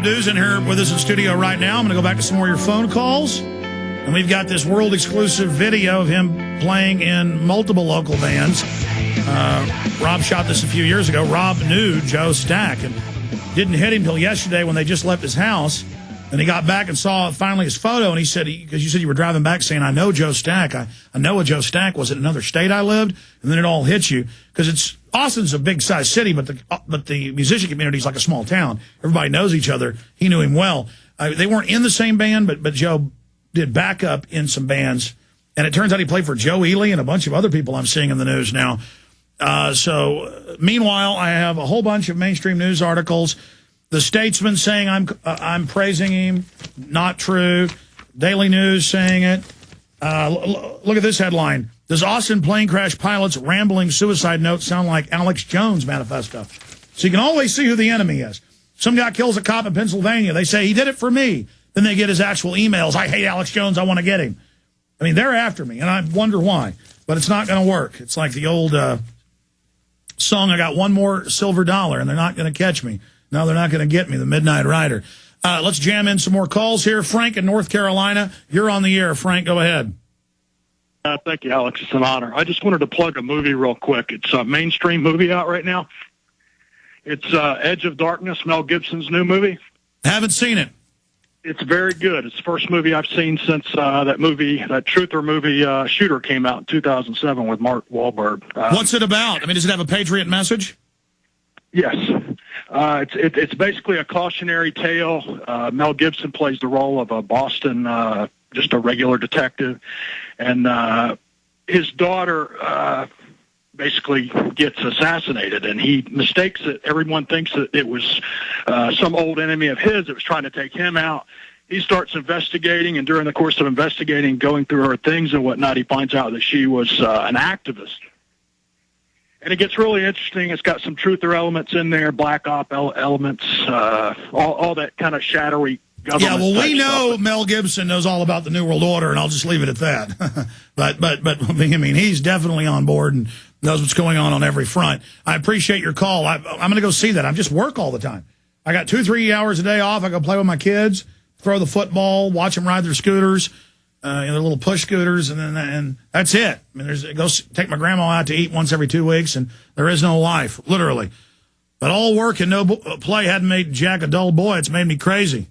Bob Dew's in here with us in studio right now. I'm going to go back to some more of your phone calls. And we've got this world-exclusive video of him playing in multiple local bands. Rob shot this a few years ago. Rob knew Joe Stack and didn't hit him until yesterday when they just left his house. And he got back and saw finally his photo, and he said, because you said you were driving back saying, I know Joe Stack. I know a Joe Stack was in another state I lived, and then it all hits you. Because Austin's a big-sized city, but the musician community is like a small town. Everybody knows each other. He knew him well. They weren't in the same band, but Joe did backup in some bands. And it turns out he played for Joe Ely and a bunch of other people I'm seeing in the news now. So meanwhile, I have a whole bunch of mainstream news articles. The Statesman saying I'm praising him, not true. Daily News saying it. Look at this headline. Does Austin plane crash pilot's rambling suicide note sound like Alex Jones' manifesto? So you can always see who the enemy is. Some guy kills a cop in Pennsylvania. They say, he did it for me. Then they get his actual emails. I hate Alex Jones. I want to get him. I mean, they're after me, and I wonder why. But it's not going to work. It's like the old song, I got one more silver dollar, and they're not going to catch me. No, they're not going to get me, the Midnight Rider. Let's jam in some more calls here. Frank in North Carolina, you're on the air. Frank, go ahead. Thank you, Alex. It's an honor. I just wanted to plug a movie real quick. It's a mainstream movie out right now. It's Edge of Darkness, Mel Gibson's new movie. Haven't seen it. It's very good. It's the first movie I've seen since that Truther movie, Shooter, came out in 2007 with Mark Wahlberg. What's it about? I mean, does it have a patriot message? Yes. It's basically a cautionary tale. Mel Gibson plays the role of a Boston, just a regular detective, and his daughter basically gets assassinated, and he mistakes it. Everyone thinks that it was some old enemy of his that was trying to take him out. He starts investigating, and during the course of investigating, going through her things and whatnot, he finds out that she was an activist. And it gets really interesting. It's got some truther elements in there, black op elements, all that kind of shadowy government. Yeah, well, we know stuff. Mel Gibson knows all about the New World Order, and I'll just leave it at that. but I mean, he's definitely on board and knows what's going on every front. I appreciate your call. I'm going to go see that. I just work all the time. I got 2-3 hours a day off. I go play with my kids, throw the football, watch them ride their scooters. Their little push scooters, and that's it. I mean, go take my grandma out to eat once every 2 weeks, and there is no life, literally. But all work and no play hadn't made Jack a dull boy. It's made me crazy.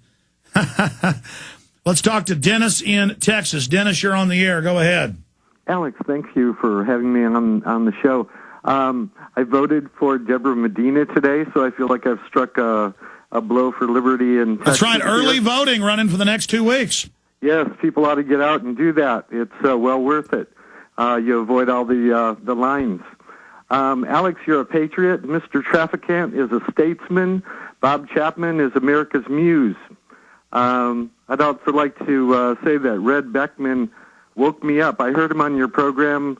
Let's talk to Dennis in Texas. Dennis, you're on the air. Go ahead. Alex, thank you for having me on the show. I voted for Deborah Medina today, so I feel like I've struck a blow for liberty in Texas. That's right, early voting running for the next 2 weeks. Yes, people ought to get out and do that. It's well worth it. You avoid all the lines. Alex, you're a patriot. Mr. Traficant is a statesman. Bob Chapman is America's muse. I'd also like to say that Red Beckman woke me up. I heard him on your program,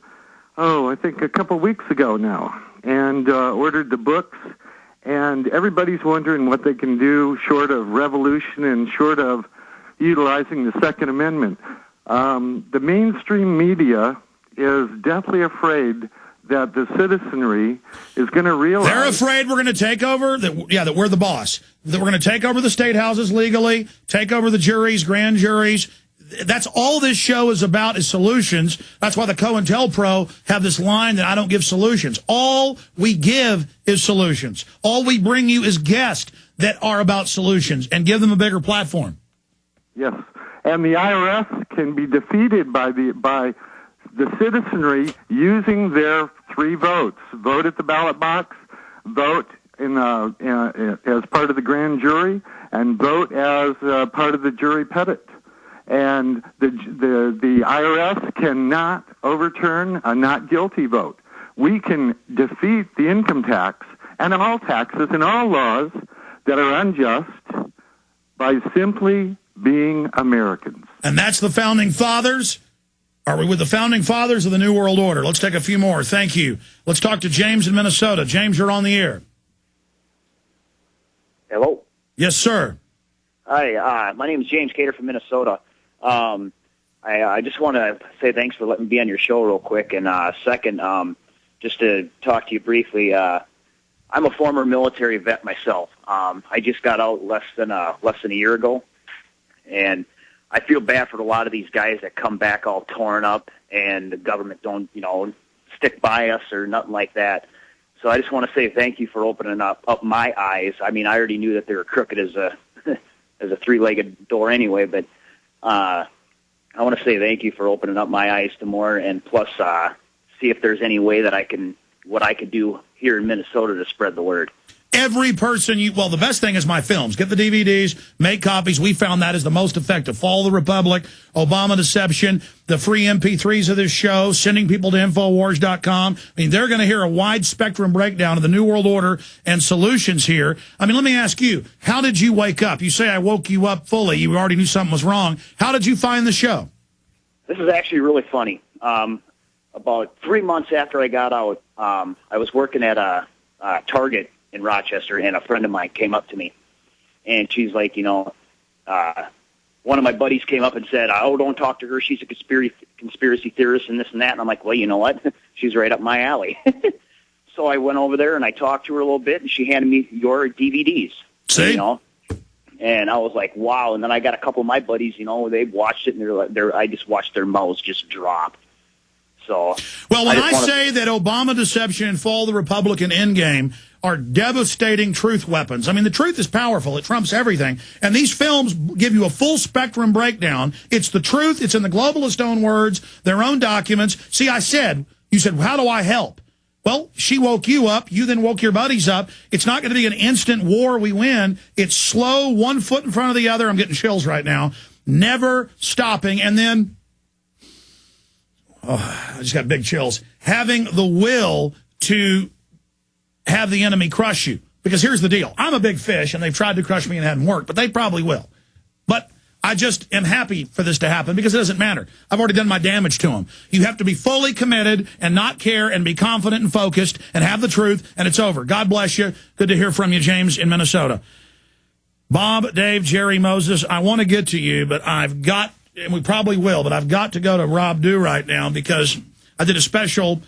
I think a couple weeks ago now, and ordered the books. And everybody's wondering what they can do short of revolution and short of utilizing the Second Amendment. The mainstream media is deathly afraid that the citizenry is going to realize... They're afraid we're going to take over, that we're the boss, that we're going to take over the state houses legally, take over the juries, grand juries. That's all this show is about, is solutions. That's why the COINTELPRO have this line that I don't give solutions. All we give is solutions. All we bring you is guests that are about solutions and give them a bigger platform. Yes, and the IRS can be defeated by the citizenry using their 3 votes: vote at the ballot box, vote as part of the grand jury, and vote as part of the jury petit. And the IRS cannot overturn a not guilty vote. We can defeat the income tax and all taxes and all laws that are unjust by simply being Americans. And that's the Founding Fathers? Are we with the Founding Fathers of the New World Order? Let's take a few more. Thank you. Let's talk to James in Minnesota. James, you're on the air. Hello? Yes, sir. Hi, my name is James Cater from Minnesota. I just want to say thanks for letting me be on your show real quick. And second, just to talk to you briefly, I'm a former military vet myself. I just got out less than a year ago, and I feel bad for a lot of these guys that come back all torn up, and the government don't, stick by us or nothing like that. So I just want to say thank you for opening up my eyes. I mean, I already knew that they were crooked as a as a three-legged door anyway, but I want to say thank you for opening up my eyes to more, and plus see if there's any way that what I could do here in Minnesota to spread the word. Every person well, the best thing is my films. Get the DVDs, make copies. We found that is the most effective. Fall of the Republic, Obama Deception, the free MP3s of this show, sending people to Infowars.com. I mean, they're going to hear a wide spectrum breakdown of the New World Order and solutions here. I mean, let me ask you, how did you wake up? You say I woke you up fully. You already knew something was wrong. How did you find the show? This is actually really funny. About 3 months after I got out, I was working at a Target in Rochester, and a friend of mine came up to me, and she's like, one of my buddies came up and said, "Oh, don't talk to her. She's a conspiracy theorist and this and that." And I'm like, well, you know what? She's right up my alley. So I went over there and I talked to her a little bit, and she handed me your DVDs. See? And I was like, wow. And then I got a couple of my buddies, they've watched it, and I just watched their mouths just drop. So, well, when I say that Obama Deception and Fall of the Republican Endgame are devastating truth weapons, I mean, the truth is powerful. It trumps everything. And these films give you a full spectrum breakdown. It's the truth. It's in the globalist own words, their own documents. See, you said, how do I help? Well, she woke you up. You then woke your buddies up. It's not going to be an instant war we win. It's slow, one foot in front of the other. I'm getting chills right now. Never stopping. And then, I just got big chills. Having the will to have the enemy crush you. Because here's the deal. I'm a big fish, and they've tried to crush me and it hadn't worked, but they probably will. But I just am happy for this to happen because it doesn't matter. I've already done my damage to them. You have to be fully committed and not care and be confident and focused and have the truth, and it's over. God bless you. Good to hear from you, James, in Minnesota. Bob, Dave, Jerry, Moses, I want to get to you, but and we probably will, but I've got to go to Rob Dew right now because I did a special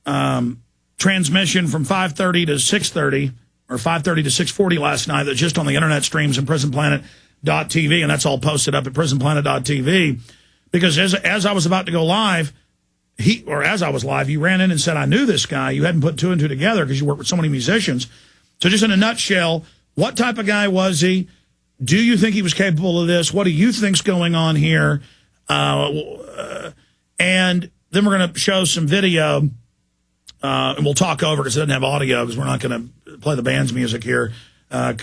transmission from 5:30 to 6:30 or 5:30 to 6:40 last night that's just on the internet streams and prisonplanet.tv, and that's all posted up at prisonplanet.tv because as I was about to go live, as I was live, you ran in and said, I knew this guy. You hadn't put two and two together because you work with so many musicians. So just in a nutshell, what type of guy was he? Do you think he was capable of this? What do you think's going on here? And then we're going to show some video, and we'll talk over because it doesn't have audio because we're not going to play the band's music here. But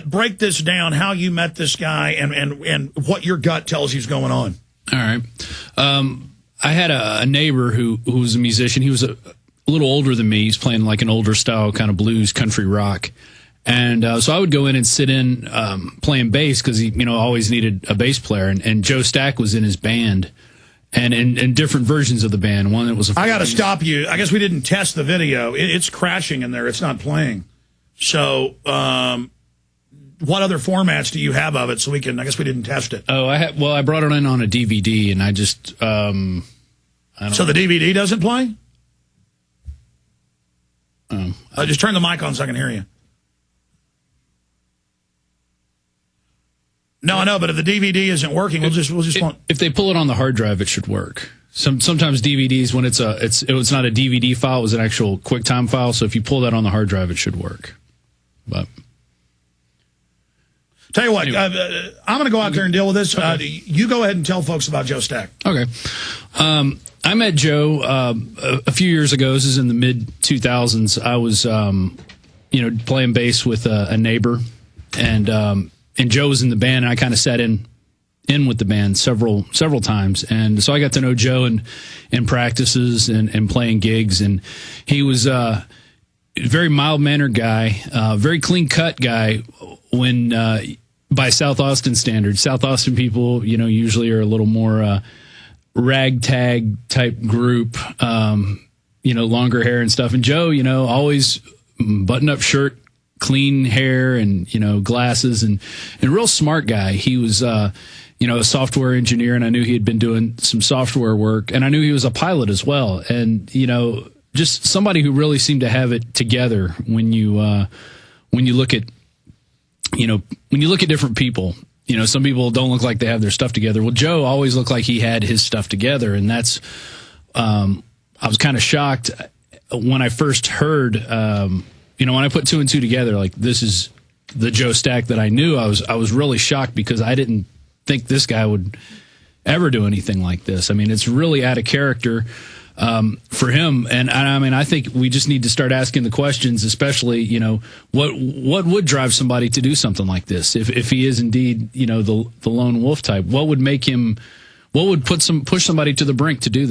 break this down, how you met this guy and what your gut tells you's going on. All right. I had a neighbor who was a musician. He was a little older than me. He's playing like an older style kind of blues, country rock. And so I would go in and sit in playing bass because he, always needed a bass player. And Joe Stack was in his band, and in different versions of the band. One that was I got to stop you. I guess we didn't test the video. It's crashing in there. It's not playing. So what other formats do you have of it so we can? I guess we didn't test it. Oh, I brought it in on a DVD, and I just I don't So the DVD doesn't play? Just turn the mic on so I can hear you. No, I know, but if the DVD isn't working, we'll just want. If they pull it on the hard drive, it should work. Sometimes DVDs, when it's not a DVD file, it was an actual QuickTime file. So if you pull that on the hard drive, it should work. But tell you what, anyway. I'm going to go out there and deal with this. Okay. You go ahead and tell folks about Joe Stack. Okay. I met Joe a few years ago. This is in the mid 2000s. I was playing bass with a neighbor, and Joe was in the band, and I kind of sat in with the band several times. And so I got to know Joe in practices and playing gigs. And he was a very mild-mannered guy, very clean-cut guy when by South Austin standards. South Austin people, usually are a little more ragtag type group, longer hair and stuff. And Joe, always button-up shirt, clean hair, and glasses, and a real smart guy. He was a software engineer, and I knew he had been doing some software work, and I knew he was a pilot as well. And just somebody who really seemed to have it together when you look at, when you look at different people. Some people don't look like they have their stuff together. Well, Joe always looked like he had his stuff together, and that's I was kind of shocked when I first heard, when I put 2 and 2 together, like this is the Joe Stack that I knew. I was really shocked because I didn't think this guy would ever do anything like this. I mean, it's really out of character for him. And I mean, I think we just need to start asking the questions, especially, what would drive somebody to do something like this? If he is indeed, the lone wolf type, what would make him, what would push somebody to the brink to do this?